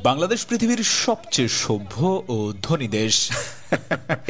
বাংলাদেশ পৃথিবীর সবচেয়ে সভ্য ও ধনী দেশ।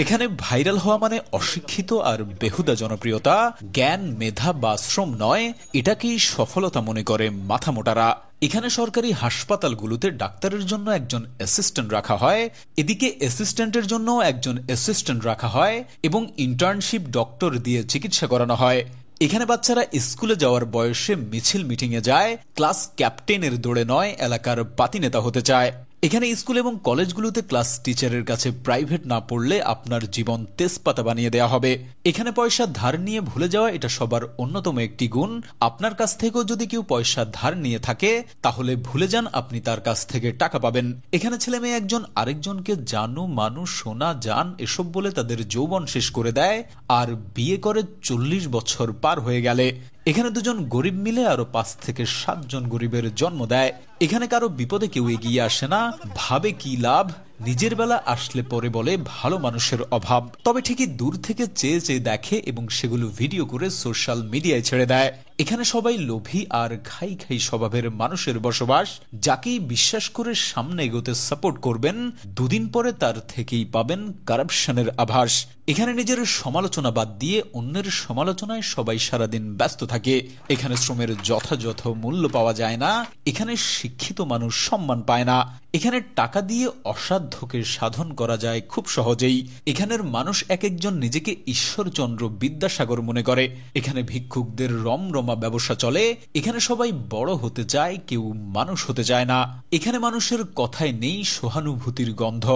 এখানে ভাইরাল হওয়া মানে অশিক্ষিত আর বেহুদা জনপ্রিয়তা, জ্ঞান, মেধা বা শ্রম নয়, এটাকেই সফলতা মনে করে মাথামোটারা। এখানে সরকারি হাসপাতালগুলোতে ডাক্তারের জন্য একজন অ্যাসিস্ট্যান্ট রাখা হয়, এদিকে অ্যাসিস্ট্যান্টের জন্য একজন অ্যাসিস্ট্যান্ট রাখা হয় এবং ইন্টার্নশিপ ডক্টর দিয়ে চিকিৎসা করানো হয়। এখানে বাচ্চারা স্কুলে যাওয়ার বয়সে মিছিল মিটিংয়ে যায়, ক্লাস ক্যাপ্টেনের দৌড়ে নয়, এলাকার পাতি নেতা হতে চায়। এখানে স্কুল এবং কলেজগুলোতে ক্লাস টিচারের কাছে প্রাইভেট না পড়লে আপনার জীবন তেজপাতা বানিয়ে দেয়া হবে। এখানে পয়সা ধার নিয়ে ভুলে যাওয়া এটা সবার অন্যতম একটি গুণ। আপনার কাছ থেকেও যদি কেউ পয়সা ধার নিয়ে থাকে তাহলে ভুলে যান আপনি তার কাছ থেকে টাকা পাবেন। এখানে ছেলে মেয়ে একজন আরেকজনকে জানু, মানু, সোনা, জান এসব বলে তাদের যৌবন শেষ করে দেয় আর বিয়ে করে 40 বছর পার হয়ে গেলে। এখানে দুজন গরিব মিলে আরো 5 থেকে 7 জন গরিবের জন্ম দেয়। এখানে কারো বিপদে কেউ এগিয়ে আসে না, ভাবে কি লাভ, নিজের বেলা আসলে পরে বলে ভালো মানুষের অভাব। তবে ঠিকই দূর থেকে চেয়ে চেয়ে দেখে এবং সেগুলো ভিডিও করে সোশ্যাল মিডিয়ায় ছেড়ে দেয়। এখানে সবাই লোভী আর খাই খাই স্বভাবের মানুষের বসবাস। যাকেই বিশ্বাস করে সামনে এগোতে সাপোর্ট করবেন, দুদিন পরে তার থেকেই পাবেন কারাপশনের আভাস। এখানে নিজের সমালোচনা বাদ দিয়ে অন্যের সমালোচনায় সবাই সারাদিন ব্যস্ত থাকে। এখানে শ্রমের যথাযথ মূল্য পাওয়া যায় না, এখানে শিক্ষিত মানুষ সম্মান পায় না। এখানে টাকা দিয়ে অসাধ্যকে সাধন করা যায় খুব সহজেই। এখানের মানুষ এক একজন নিজেকে ঈশ্বরচন্দ্র বিদ্যাসাগর মনে করে। এখানে ভিক্ষুকদের রমরমা ব্যবসা চলে। এখানে সবাই বড় হতে চায়, কেউ মানুষ হতে চায় না। এখানে মানুষের কথায় নেই সহানুভূতির গন্ধ।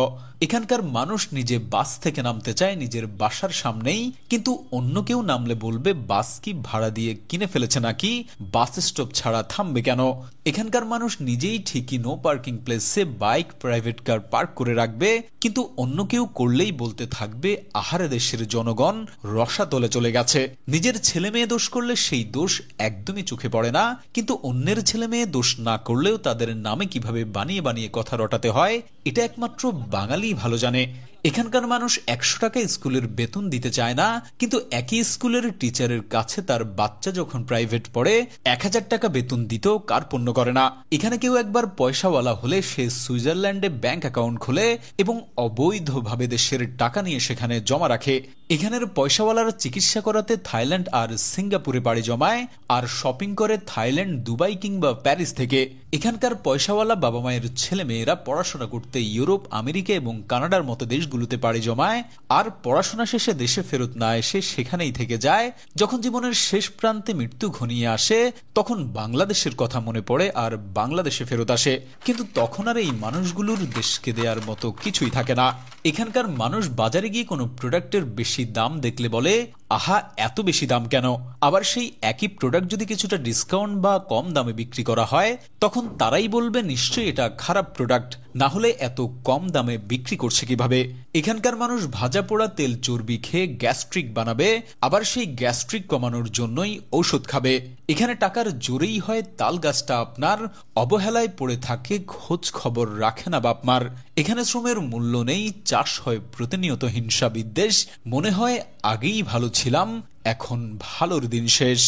এখানকার মানুষ নিজে বাস থেকে নামতে চায় নিজের বাসার সামনেই, কিন্তু অন্য কেউ নামলে বলবে বাস কি ভাড়া দিয়ে কিনে ফেলেছে নাকি, বাস স্টপ ছাড়া থামবে কেন। এখানকার মানুষ নিজেই ঠিকই নো পার্কিং প্লেসে বাইক, প্রাইভেট কার পার্ক করে রাখবে, কিন্তু অন্য কেউ করলেই বলতে থাকবে আহারে দেশের জনগণ রসাতলে চলে গেছে। নিজের ছেলে মেয়ে দোষ করলে সেই দোষ একদমই চোখে পড়ে না, কিন্তু অন্যের ছেলে মেয়ে দোষ না করলেও তাদের নামে কিভাবে বানিয়ে বানিয়ে কথা রটাতে হয় এটা একমাত্র বাঙালি ভালো জানে। এখানকার মানুষ 100 টাকা স্কুলের বেতন দিতে চায় না, কিন্তু একই স্কুলের টিচারের কাছে তার বাচ্চা যখন প্রাইভেট পড়ে 1000 টাকা বেতন দিতেও কার্পণ্য করে না। এখানে কেউ একবার পয়সাওয়ালা হলে সে সুইজারল্যান্ডে ব্যাংক অ্যাকাউন্ট খোলে এবং অবৈধভাবে দেশের টাকা নিয়ে সেখানে জমা রাখে। এখানের পয়সাওয়ালারা চিকিৎসা করাতে থাইল্যান্ড আর সিঙ্গাপুরে পাড়ি জমায় আর শপিং করে থাইল্যান্ড, দুবাই কিংবা প্যারিস থেকে। এখানকার পয়সাওয়ালা বাবা মায়ের ছেলে মেয়েরা পড়াশোনা করতে ইউরোপ, আমেরিকা এবং কানাডার মতো দেশগুলোতে পাড়ি জমায় আর পড়াশোনা শেষে দেশে ফেরত না এসে সেখানেই থেকে যায়। যখন জীবনের শেষ প্রান্তে মৃত্যু ঘনিয়ে আসে তখন বাংলাদেশের কথা মনে পড়ে আর বাংলাদেশে ফেরত আসে, কিন্তু তখন আর এই মানুষগুলোর দেশকে দেওয়ার মতো কিছুই থাকে না। এখানকার মানুষ বাজারে গিয়ে কোনো প্রোডাক্টের বেশি দাম দেখলে বলে আহা এত বেশি দাম কেন, আবার সেই একই প্রোডাক্ট যদি কিছুটা ডিসকাউন্ট বা কম দামে বিক্রি করা হয় তখন তারাই বলবে নিশ্চয়ই এটা খারাপ প্রোডাক্ট, না হলে এত কম দামে বিক্রি করছে কিভাবে। এখানকার মানুষ ভাজা পোড়া তেল চর্বি খেয়ে গ্যাস্ট্রিক বানাবে, আবার সেই গ্যাস্ট্রিক কমানোর জন্যই ঔষধ খাবে। এখানে টাকার জোরেই হয় তাল গাছটা আপনার, অবহেলায় পড়ে থাকে, খোঁজ খবর রাখে না বাপমার। এখানে শ্রমের মূল্য নেই, চাষ হয় প্রতিনিয়ত হিংসা বিদ্বেষ, মনে হয় আগেই ভালো ছিলাম, এখন ভালোর দিন শেষ।